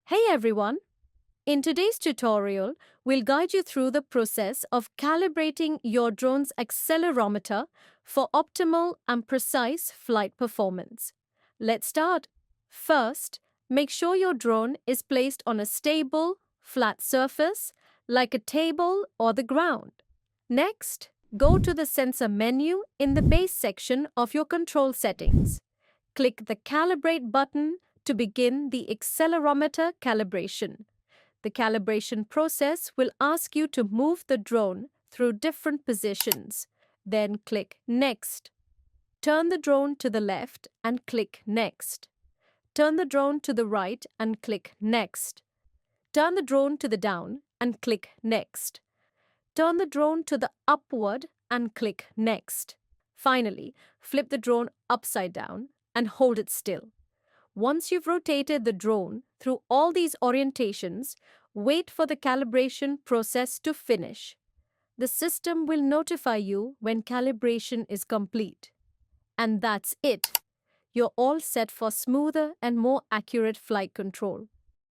Hey everyone! In today's tutorial, we'll guide you through the process of calibrating your drone's accelerometer for optimal and precise flight performance. Let's start. First, make sure your drone is placed on a stable, flat surface like a table or the ground. Next, go to the sensor menu in the base section of your control settings. Click the Calibrate button to begin the accelerometer calibration. The calibration process will ask you to move the drone through different positions. Then click Next. Turn the drone to the left and click Next. Turn the drone to the right and click Next. Turn the drone to the down and click Next. Turn the drone to the upward and click Next. Finally, flip the drone upside down and hold it still. Once you've rotated the drone through all these orientations, wait for the calibration process to finish. The system will notify you when calibration is complete. And that's it. You're all set for smoother and more accurate flight control.